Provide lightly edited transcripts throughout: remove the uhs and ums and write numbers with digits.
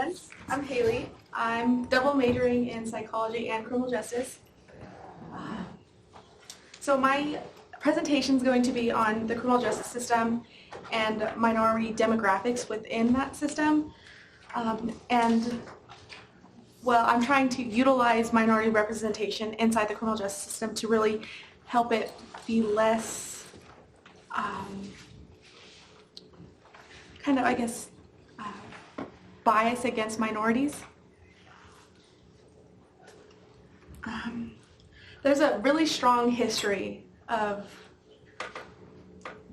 everyone. I'm Haley. I'm double majoring in psychology and criminal justice. So my presentation is going to be on the criminal justice system and minority demographics within that system. I'm trying to utilize minority representation inside the criminal justice system to really help it be less bias against minorities. There's a really strong history of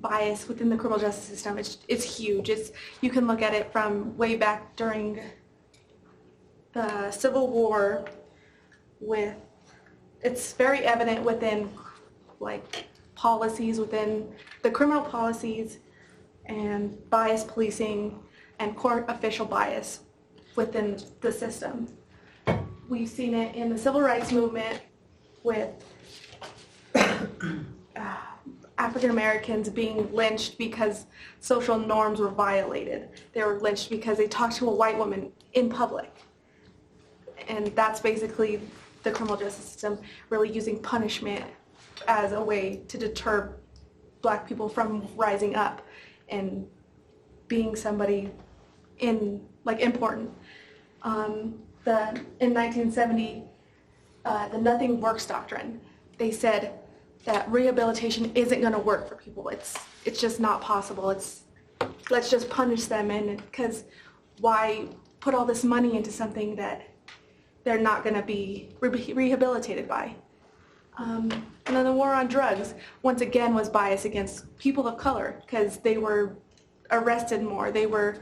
bias within the criminal justice system. It's huge. You can look at it from way back during the Civil War. It's very evident within policies, within the criminal policies, and bias policing and court official bias within the system. We've seen it in the civil rights movement with African Americans being lynched because social norms were violated. They were lynched because they talked to a white woman in public. And that's basically the criminal justice system really using punishment as a way to deter black people from rising up and being somebody important. In 1970, the nothing works doctrine, they said that rehabilitation isn't going to work for people. It's just not possible. Let's just punish them, and because why put all this money into something that they're not going to be rehabilitated by? And then the war on drugs, once again, was biased against people of color because they were arrested more. They were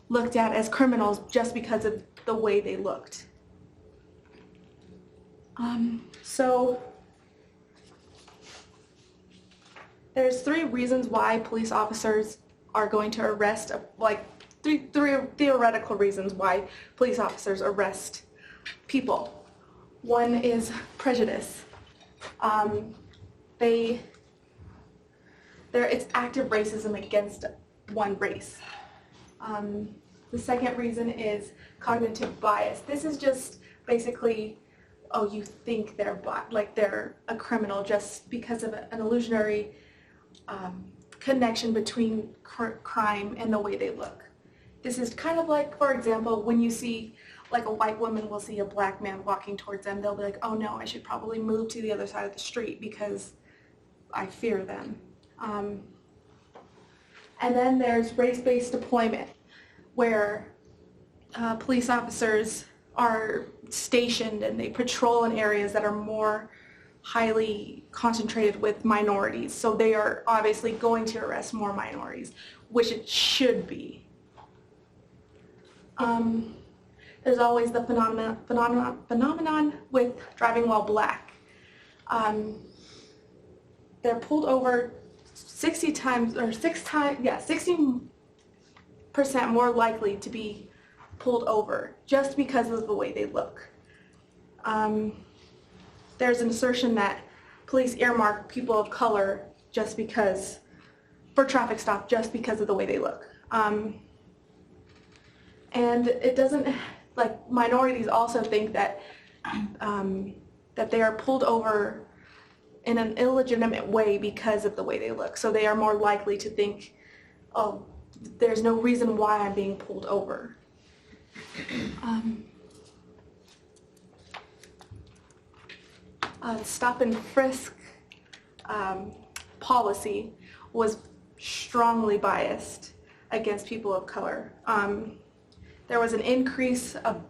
looked at as criminals just because of the way they looked. So there's three reasons why police officers are going to arrest, three theoretical reasons why police officers arrest people. One is prejudice. It's active racism against one race. The second reason is cognitive bias. This is just basically, you think they're a criminal just because of an illusionary connection between crime and the way they look. This is kind of like, for example, when you see a white woman will see a black man walking towards them, they'll be like, oh no, I should probably move to the other side of the street because I fear them. And then there's race-based deployment, where police officers are stationed and they patrol in areas that are more highly concentrated with minorities. So they are obviously going to arrest more minorities, which it should be. There's always the phenomenon with driving while black. They're pulled over 60% more likely to be pulled over just because of the way they look. There's an assertion that police earmark people of color for traffic stop just because of the way they look. And it doesn't, minorities also think that they are pulled over in an illegitimate way because of the way they look. So they are more likely to think, oh, there's no reason why I'm being pulled over. Stop and frisk policy was strongly biased against people of color. There was an increase of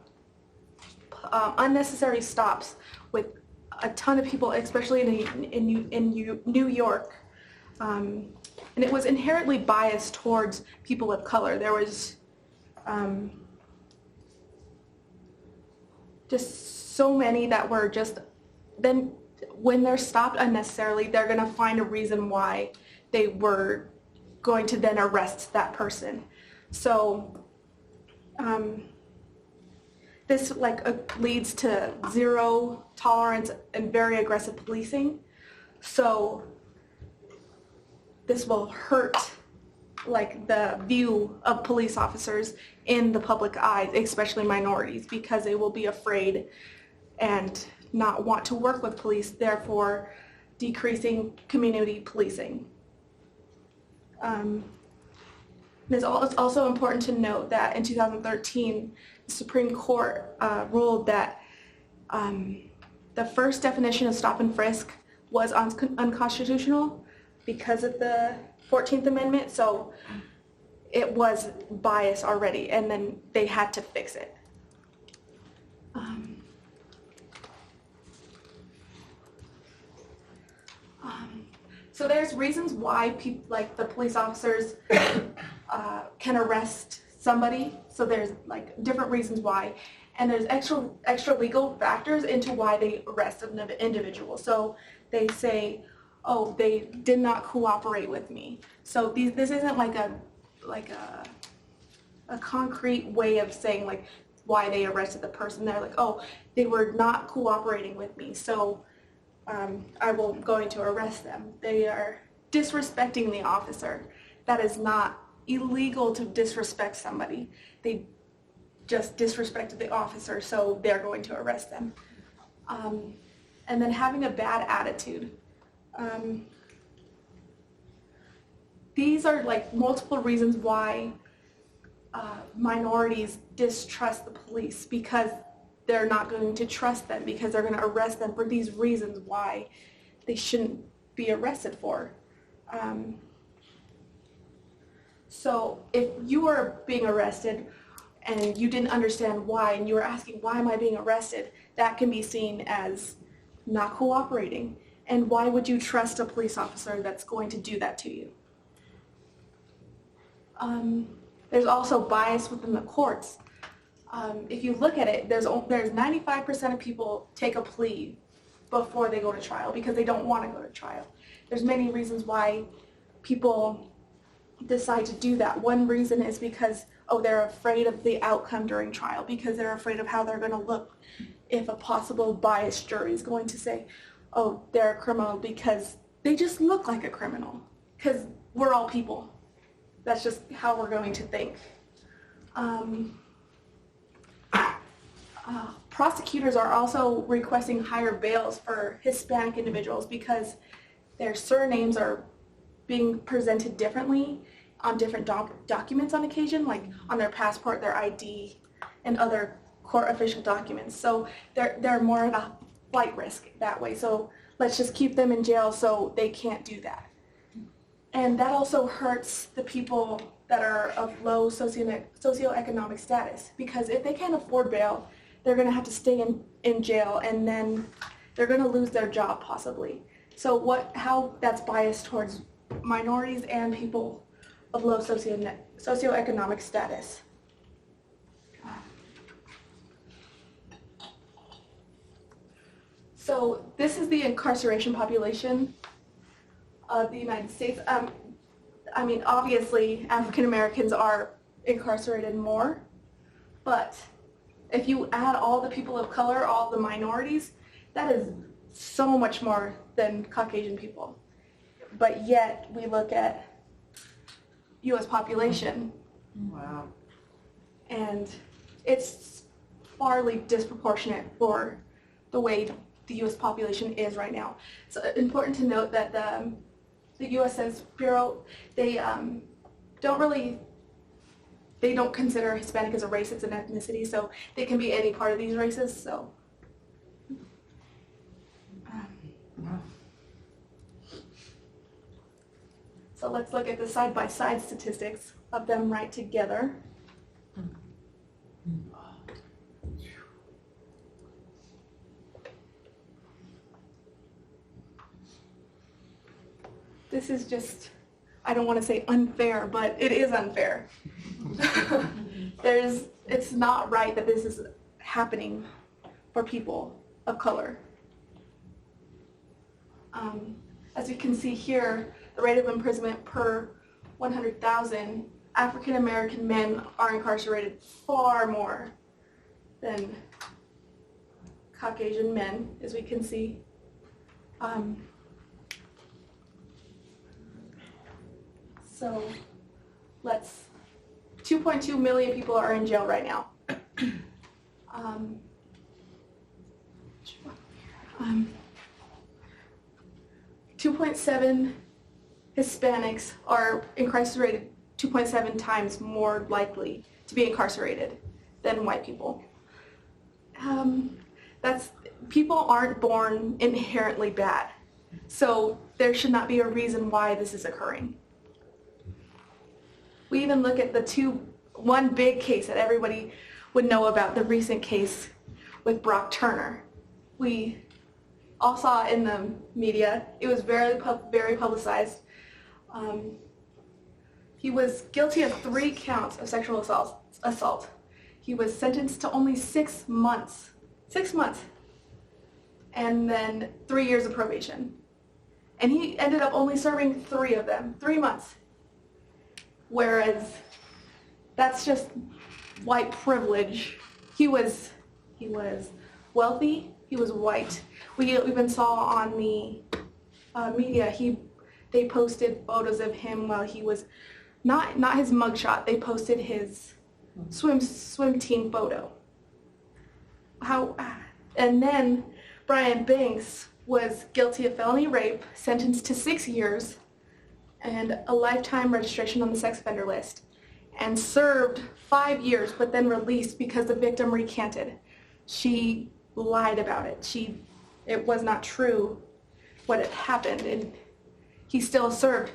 unnecessary stops with a ton of people, especially in New York. And it was inherently biased towards people of color. There was just so many that were then when they're stopped unnecessarily, they're going to find a reason why they were going to then arrest that person. So this leads to zero tolerance and very aggressive policing. So this will hurt like the view of police officers in the public eye, especially minorities, because they will be afraid and not want to work with police, therefore decreasing community policing. It's also important to note that in 2013, the Supreme Court ruled that the first definition of stop and frisk was unconstitutional because of the 14th Amendment, so it was biased already, and then they had to fix it. So there's reasons why people, like the police officers, can arrest somebody. So there's like different reasons why, and there's extra legal factors into why they arrest an individual. So they say, oh, they did not cooperate with me. So this isn't like a concrete way of saying like why they arrested the person. They're like, oh, they were not cooperating with me, so I will going to arrest them. They are disrespecting the officer. That is not illegal to disrespect somebody. They just disrespected the officer, so they're going to arrest them. And then having a bad attitude. These are like multiple reasons why minorities distrust the police, because they're not going to trust them, because they're going to arrest them for these reasons why they shouldn't be arrested for. So if you are being arrested and you didn't understand why, and you were asking, why am I being arrested? That can be seen as not cooperating. And why would you trust a police officer that's going to do that to you? There's also bias within the courts. If you look at it, there's 95% of people take a plea before they go to trial because they don't want to go to trial. There's many reasons why people decide to do that. One reason is because, oh, they're afraid of the outcome during trial, because they're afraid of how they're going to look if a possible biased jury is going to say, oh, they're a criminal because they just look like a criminal, because we're all people. That's just how we're going to think. Prosecutors are also requesting higher bails for Hispanic individuals because their surnames are being presented differently on different documents on occasion, like on their passport, their ID, and other court official documents. So they're more of a flight risk that way. So let's just keep them in jail so they can't do that. And that also hurts the people that are of low socioeconomic status, because if they can't afford bail, they're going to have to stay in jail, and then they're going to lose their job possibly. So how that's biased towards minorities and people of low socioeconomic status. So this is the incarceration population of the United States. I mean, obviously, African Americans are incarcerated more, but if you add all the people of color, all the minorities, that is so much more than Caucasian people. But yet, we look at U.S. population. Wow. And it's farly disproportionate for the way the U.S. population is right now. It's important to note that the U.S. Census Bureau, they don't consider Hispanic as a race, it's an ethnicity, so they can be any part of these races. So, so let's look at the side-by-side statistics of them right together. This is just, I don't want to say unfair, but it is unfair. It's not right that this is happening for people of color. As you can see here, the rate of imprisonment per 100,000, African American men are incarcerated far more than Caucasian men, as we can see. So let's 2.2 million people are in jail right now. 2.7 Hispanics are incarcerated 2.7 times more likely to be incarcerated than white people. People aren't born inherently bad, so there should not be a reason why this is occurring. We even look at one big case that everybody would know about, the recent case with Brock Turner. We all saw it in the media. It was very publicized. He was guilty of 3 counts of sexual assault. He was sentenced to only 6 months. 6 months. And then 3 years of probation. And he ended up only serving 3 of them, 3 months. Whereas that's just white privilege. He was wealthy, he was white. We even saw on the media, they posted photos of him while he was, not his mugshot, they posted his swim team photo. And then Brian Banks was guilty of felony rape, sentenced to 6 years and a lifetime registration on the sex offender list, and served 5 years but then released because the victim recanted. She lied about it. It was not true what had happened, and he still served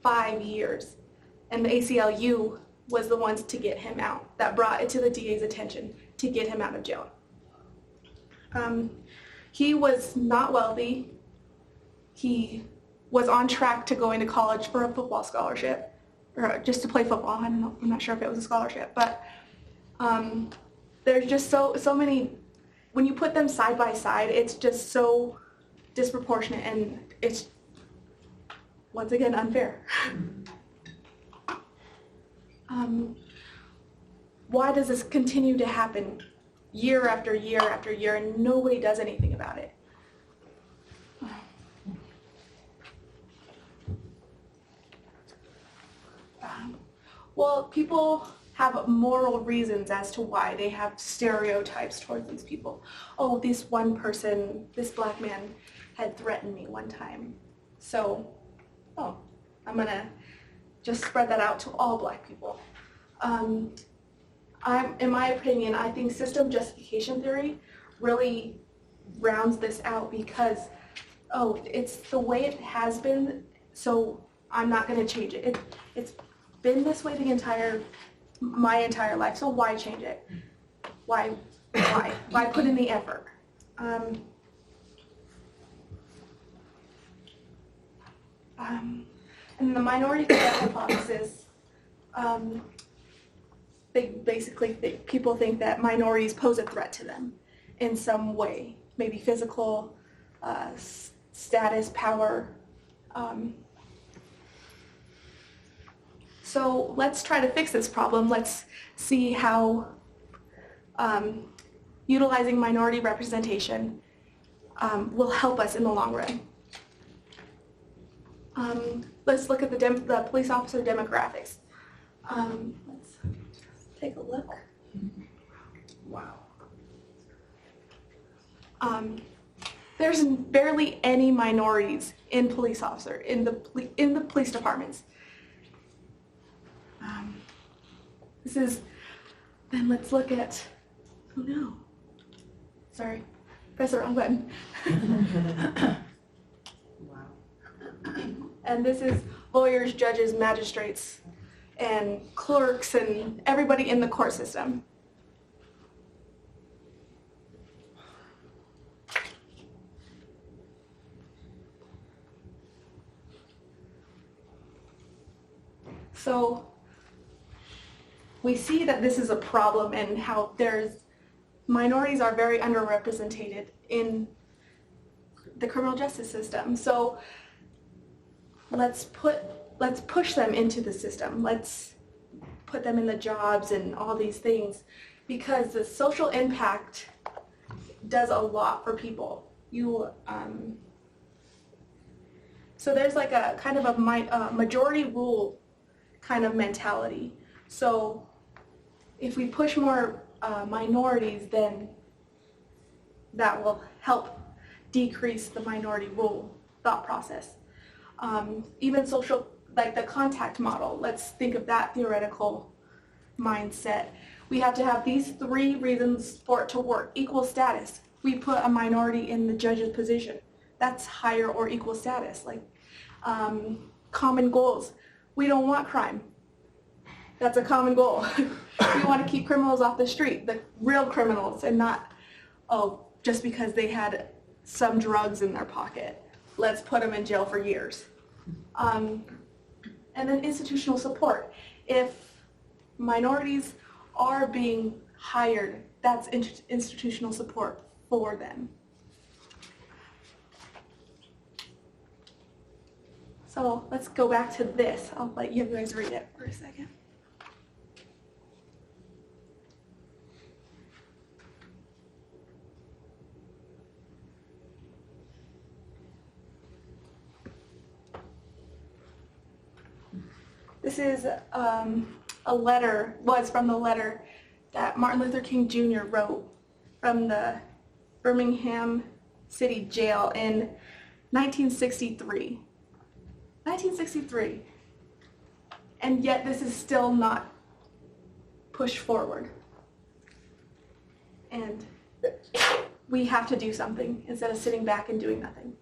5 years. And the ACLU was the ones to get him out, that brought it to the DA's attention to get him out of jail. He was not wealthy. He was on track to going to college for a football scholarship, or just to play football. I don't know, I'm not sure if it was a scholarship, but there's just so many, when you put them side by side, it's just so disproportionate, and it's, once again, unfair. Why does this continue to happen year after year after year and nobody does anything about it? Well, people have moral reasons as to why. They have stereotypes towards these people. Oh, this one person, this black man had threatened me one time. So, I'm gonna just spread that out to all black people. In my opinion, I think system justification theory really rounds this out because, it's the way it has been, so I'm not going to change it. It's been this way my entire life, so why change it? Why put in the effort? And the minority threat hypothesis, people think that minorities pose a threat to them in some way, maybe physical, status, power. So let's try to fix this problem. Let's see how utilizing minority representation will help us in the long run. Let's look at the police officer demographics. Let's take a look. Wow. There's barely any minorities in police officer in the police departments. Then let's look at. Oh no! Sorry, press the wrong button. Wow. And this is lawyers, judges, magistrates, and clerks, and everybody in the court system. So we see that this is a problem and how minorities are very underrepresented in the criminal justice system. So let's push them into the system. Let's put them in the jobs and all these things, because the social impact does a lot for people. So there's like a kind of a majority rule kind of mentality. So if we push more minorities, then that will help decrease the minority rule thought process. Even social, like the contact model, let's think of that theoretical mindset. We have to have these 3 reasons for it to work. Equal status. We put a minority in the judge's position. That's higher or equal status. Like common goals. We don't want crime. That's a common goal. We want to keep criminals off the street, the real criminals, and not, oh, just because they had some drugs in their pocket, let's put them in jail for years. And then institutional support. If minorities are being hired, that's institutional support for them. So let's go back to this. I'll let you guys read it for a second. This is a letter, was from the letter that Martin Luther King Jr. wrote from the Birmingham City Jail in 1963. 1963. And yet this is still not pushed forward. And we have to do something instead of sitting back and doing nothing.